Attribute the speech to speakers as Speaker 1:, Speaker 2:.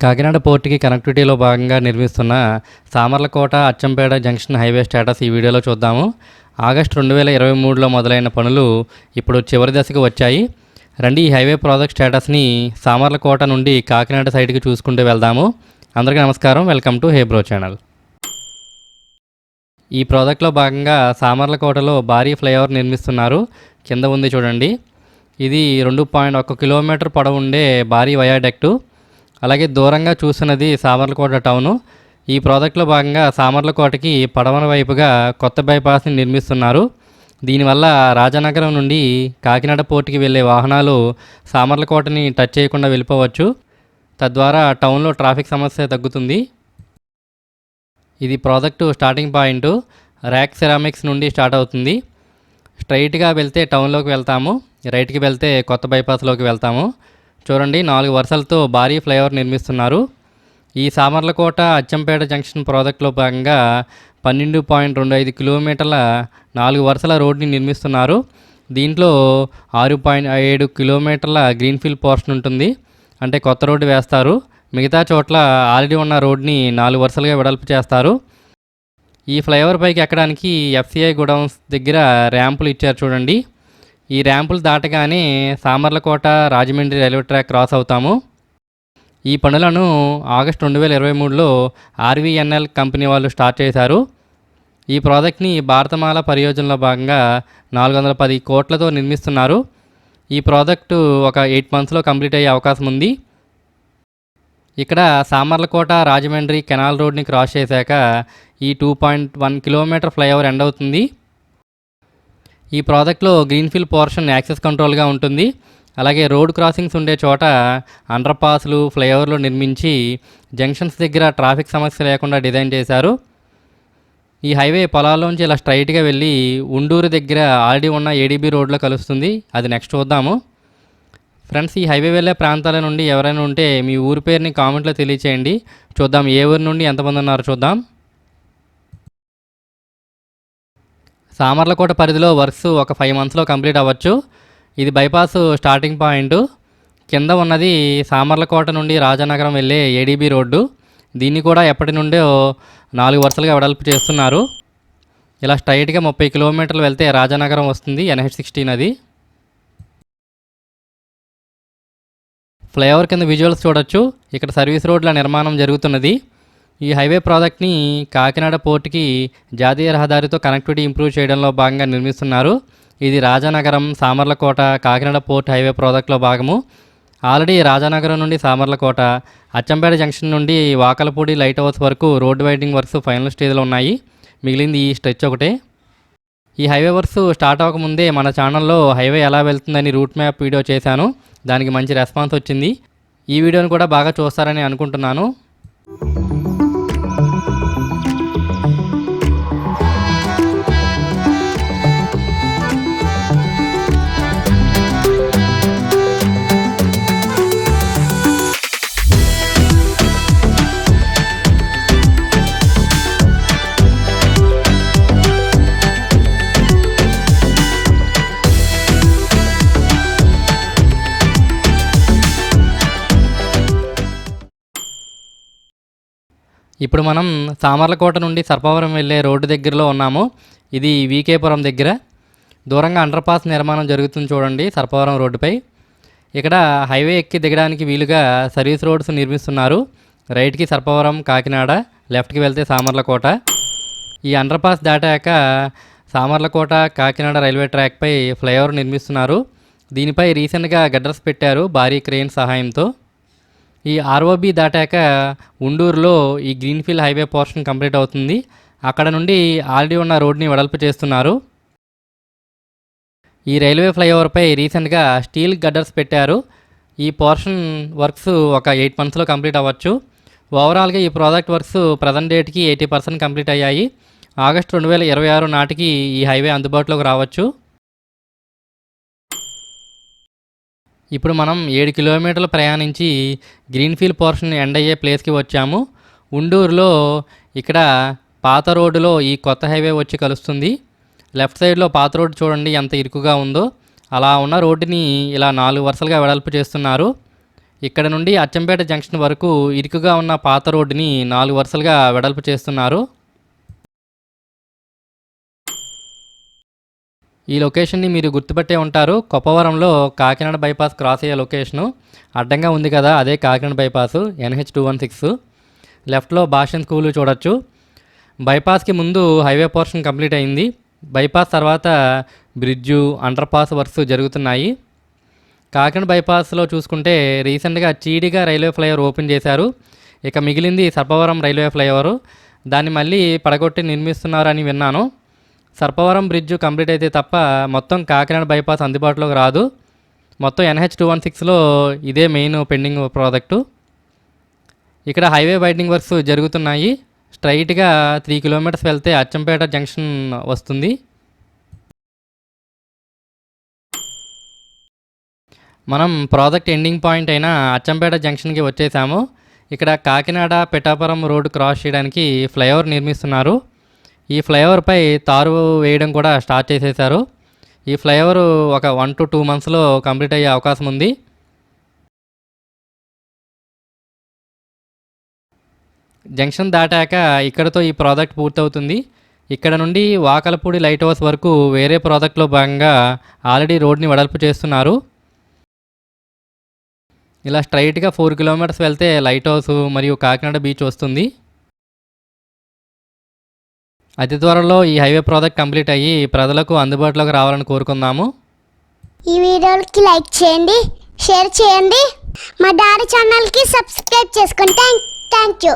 Speaker 1: కాకినాడ పోర్టుకి కనెక్టివిటీలో భాగంగా నిర్మిస్తున్న Samarlakota Achampet junction highway status ఈ వీడియోలో చూద్దాము. ఆగస్టు 2023లో మొదలైన పనులు ఇప్పుడు చివరి దశకు వచ్చాయి. రండి ఈ హైవే ప్రాజెక్ట్ స్టేటస్ని సామర్లకోట నుండి కాకినాడ సైడ్కి చూసుకుంటూ వెళ్దాము. అందరికీ నమస్కారం, వెల్కమ్ టు హేబ్రో ఛానల్. ఈ ప్రాజెక్ట్లో భాగంగా సామర్లకోటలో భారీ ఫ్లైఓవర్ నిర్మిస్తున్నారు. కింద ఉంది చూడండి. ఇది 2.1 కిలోమీటర్ పొడవు ఉండే భారీ వయాడక్టు. అలాగే దూరంగా చూస్తున్నది సామర్లకోట టౌను. ఈ ప్రాజెక్టులో భాగంగా సామర్లకోటకి పడమర వైపుగా కొత్త బైపాస్ని నిర్మిస్తున్నారు. దీనివల్ల రాజానగరం నుండి కాకినాడ పోర్టుకి వెళ్ళే వాహనాలు సామర్లకోటని టచ్ చేయకుండా వెళ్ళిపోవచ్చు. తద్వారా టౌన్లో ట్రాఫిక్ సమస్య తగ్గుతుంది. ఇది project starting point rack ceramics నుండి స్టార్ట్ అవుతుంది. స్ట్రైట్గా వెళ్తే టౌన్లోకి వెళ్తాము, రైట్కి వెళ్తే కొత్త బైపాస్లోకి వెళ్తాము. చూడండి, 4 వరుసలతో భారీ ఫ్లైఓవర్ నిర్మిస్తున్నారు. ఈ సామర్లకోట అచ్చంపేట జంక్షన్ ప్రాజెక్టులో భాగంగా 12.25 కిలోమీటర్ల 4 వరుసల రోడ్ని నిర్మిస్తున్నారు. దీంట్లో 6.7 కిలోమీటర్ల గ్రీన్ఫీల్డ్ పోర్షన్ ఉంటుంది, అంటే కొత్త రోడ్డు వేస్తారు. మిగతా చోట్ల ఆల్రెడీ ఉన్న రోడ్ని 4 వరుసలుగా వెడల్పు చేస్తారు. ఈ ఫ్లైఓవర్ పైకి ఎక్కడానికి ఎఫ్సిఐ గోడౌన్స్ దగ్గర ర్యాంపులు ఇచ్చారు చూడండి. ఈ ర్యాంపులు దాటగానే Samarlakota Rajahmundry railway track cross అవుతాము. ఈ పనులను ఆగస్టు 2023లో ఆర్వీఎన్ఎల్ కంపెనీ వాళ్ళు స్టార్ట్ చేశారు. ఈ ప్రాజెక్ట్ని భారతమాల పరియోజనలో భాగంగా 410 కోట్లతో నిర్మిస్తున్నారు. ఈ ప్రాజెక్టు ఒక 8 మంత్స్లో కంప్లీట్ అయ్యే అవకాశం ఉంది. ఇక్కడ సామర్లకోట రాజమండ్రి కెనాల్ రోడ్ని క్రాస్ చేశాక ఈ 2.1 కిలోమీటర్ ఫ్లైఓవర్ ఎండ్ అవుతుంది. ఈ ప్రాజెక్ట్లో గ్రీన్ఫీల్డ్ పోర్షన్ యాక్సెస్ కంట్రోల్గా ఉంటుంది. అలాగే రోడ్ క్రాసింగ్స్ ఉండే చోట అండర్ పాస్లు, ఫ్లైఓవర్లు నిర్మించి జంక్షన్స్ దగ్గర ట్రాఫిక్ సమస్య లేకుండా డిజైన్ చేశారు. ఈ హైవే పొలాల్లోంచి ఇలా స్ట్రైట్గా వెళ్ళి ఉండూరు దగ్గర ఆల్రెడీ ఉన్న ఏడీబీ రోడ్లో కలుస్తుంది. అది నెక్స్ట్ చూద్దాము. ఫ్రెండ్స్, ఈ హైవే వెళ్ళే ప్రాంతాల నుండి ఎవరైనా ఉంటే మీ ఊరి పేరుని కామెంట్లో తెలియచేయండి. చూద్దాం ఏ ఊరి నుండి ఎంతమంది ఉన్నారో చూద్దాం. సామర్లకోట పరిధిలో వర్క్స్ ఒక 5 మంత్స్లో కంప్లీట్ అవ్వచ్చు. ఇది బైపాస్ స్టార్టింగ్ పాయింట్. కింద ఉన్నది సామర్లకోట నుండి రాజానగరం వెళ్ళే ఏడీబీ రోడ్డు. దీన్ని కూడా ఎప్పటి నుండో 4 వరుసలుగా వెడల్పు చేస్తున్నారు. ఇలా స్ట్రైట్గా 30 కిలోమీటర్లు వెళ్తే రాజానగరం వస్తుంది. NH16 అది. ఫ్లైఓవర్ కింద విజువల్స్ చూడొచ్చు. ఇక్కడ సర్వీస్ రోడ్ల నిర్మాణం జరుగుతున్నది. ఈ హైవే ప్రాజెక్ట్ని కాకినాడ పోర్టుకి జాతీయ రహదారితో కనెక్టివిటీ ఇంప్రూవ్ చేయడంలో భాగంగా నిర్మిస్తున్నారు. ఇది రాజానగరం సామర్లకోట కాకినాడ పోర్ట్ హైవే ప్రాజెక్ట్లో భాగము. ఆల్రెడీ రాజానగరం నుండి సామర్లకోట, అచ్చంపేట జంక్షన్ నుండి వాకలపూడి లైట్ హౌస్ వరకు రోడ్ వైడింగ్ వర్క్స్ ఫైనల్ స్టేజ్లో ఉన్నాయి. మిగిలింది ఈ స్ట్రెచ్ ఒకటే. ఈ హైవే వర్క్స్ స్టార్ట్ అవ్వకముందే మన ఛానల్లో హైవే ఎలా వెళ్తుందని రూట్ మ్యాప్ వీడియో చేశాను. దానికి మంచి రెస్పాన్స్ వచ్చింది. ఈ వీడియోని కూడా బాగా చూస్తారని అనుకుంటున్నాను. ఇప్పుడు మనం సామర్లకోట నుండి సర్పవరం వెళ్ళే రోడ్డు దగ్గరలో ఉన్నాము. ఇది వీకేపురం దగ్గర. దూరంగా అండర్పాస్ నిర్మాణం జరుగుతుంది చూడండి సర్పవరం రోడ్డుపై. ఇక్కడ హైవే ఎక్కి దిగడానికి వీలుగా సర్వీస్ రోడ్స్ నిర్మిస్తున్నారు. రైట్కి సర్పవరం కాకినాడ, లెఫ్ట్కి వెళ్తే సామర్లకోట. ఈ అండర్పాస్ దాటాక సామర్లకోట కాకినాడ రైల్వే ట్రాక్పై ఫ్లైఓవర్ నిర్మిస్తున్నారు. దీనిపై రీసెంట్గా గడ్డర్స్ పెట్టారు భారీ క్రెయిన్ సహాయంతో. ఈ ఆర్ఓబి దాటాక ఉండూరులో ఈ గ్రీన్ఫీల్డ్ హైవే పోర్షన్ కంప్లీట్ అవుతుంది. అక్కడ నుండి ఆల్రెడీ ఉన్న రోడ్ని వెడల్పు చేస్తున్నారు. ఈ రైల్వే ఫ్లైఓవర్పై రీసెంట్గా స్టీల్ గడ్డర్స్ పెట్టారు. ఈ పోర్షన్ వర్క్స్ ఒక 8 మంత్స్లో కంప్లీట్ అవ్వచ్చు. ఓవరాల్గా ఈ ప్రాజెక్ట్ వర్క్స్ ప్రజెంట్ డేట్కి 80% కంప్లీట్ అయ్యాయి. ఆగస్టు 2026 నాటికి ఈ హైవే అందుబాటులోకి రావచ్చు. ఇప్పుడు మనం 7 కిలోమీటర్లు ప్రయాణించి గ్రీన్ఫీల్డ్ పోర్షన్ ఎండ్ అయ్యే ప్లేస్కి వచ్చాము. ఉండూరులో ఇక్కడ పాత రోడ్డులో ఈ కొత్త హైవే వచ్చి కలుస్తుంది. లెఫ్ట్ సైడ్లో పాత రోడ్డు చూడండి ఎంత ఇరుకుగా ఉందో. అలా ఉన్న రోడ్డుని ఇలా 4 వరుసలుగా వెడల్పు చేస్తున్నారు. ఇక్కడ నుండి అచ్చంపేట జంక్షన్ వరకు ఇరుకుగా ఉన్న పాత రోడ్డుని 4 వరుసలుగా వెడల్పు చేస్తున్నారు. ఈ లొకేషన్ని మీరు గుర్తుపట్టే ఉంటారు. కొప్పవరంలో కాకినాడ బైపాస్ క్రాస్ అయ్యే లొకేషను. అడ్డంగా ఉంది కదా, అదే కాకినాడ బైపాసు NH216. లెఫ్ట్లో భాషన్ స్కూలు చూడొచ్చు. బైపాస్కి ముందు హైవే పోర్షన్ కంప్లీట్ అయింది. బైపాస్ తర్వాత బ్రిడ్జు, అండర్ పాస్ వర్క్స్ జరుగుతున్నాయి. కాకినాడ బైపాస్లో చూసుకుంటే రీసెంట్గా చీడిగా రైల్వే ఫ్లైఓవర్ ఓపెన్ చేశారు. ఇక మిగిలింది సర్పవరం రైల్వే ఫ్లైఓవరు. దాన్ని మళ్ళీ పడగొట్టి నిర్మిస్తున్నారని విన్నాను. సర్పవరం బ్రిడ్జ్ కంప్లీట్ అయితే తప్ప మొత్తం కాకినాడ బైపాస్ అందుబాటులోకి రాదు. మొత్తం NH216లో ఇదే మెయిన్ పెండింగ్ ప్రాజెక్టు. ఇక్కడ హైవే వైడనింగ్ వర్క్స్ జరుగుతున్నాయి. స్ట్రైట్గా 3 కిలోమీటర్స్ వెళ్తే అచ్చంపేట జంక్షన్ వస్తుంది. మనం ప్రాజెక్ట్ ఎండింగ్ పాయింట్ అయిన అచ్చంపేట జంక్షన్కి వచ్చేసాము. ఇక్కడ కాకినాడ పిఠాపురం రోడ్డు క్రాస్ చేయడానికి ఫ్లైఓవర్ నిర్మిస్తున్నారు. ఈ ఫ్లైఓవర్పై తారు వేయడం కూడా స్టార్ట్ చేసేశారు. ఈ ఫ్లైఓవర్ ఒక 1 to 2 మంత్స్లో కంప్లీట్ అయ్యే అవకాశం ఉంది. జంక్షన్ దాటాక ఇక్కడతో ఈ ప్రాజెక్ట్ పూర్తవుతుంది. ఇక్కడ నుండి వాకలపూడి లైట్ హౌస్ వరకు వేరే ప్రాజెక్ట్లో భాగంగా ఆల్రెడీ రోడ్ని వెడల్పు చేస్తున్నారు. ఇలా స్ట్రైట్గా 4 కిలోమీటర్స్ వెళ్తే లైట్ హౌస్ మరియు కాకినాడ బీచ్ వస్తుంది. అతి త్వరలో ఈ హైవే ప్రాజెక్ట్ కంప్లీట్ అయ్యి ప్రజలకు అందుబాటులోకి రావాలని కోరుకుందాము.
Speaker 2: ఈ వీడియోకి లైక్ చేయండి, షేర్ చేయండి, మా డాడీ ఛానల్కి సబ్స్క్రైబ్ చేసుకోండి. Thank you.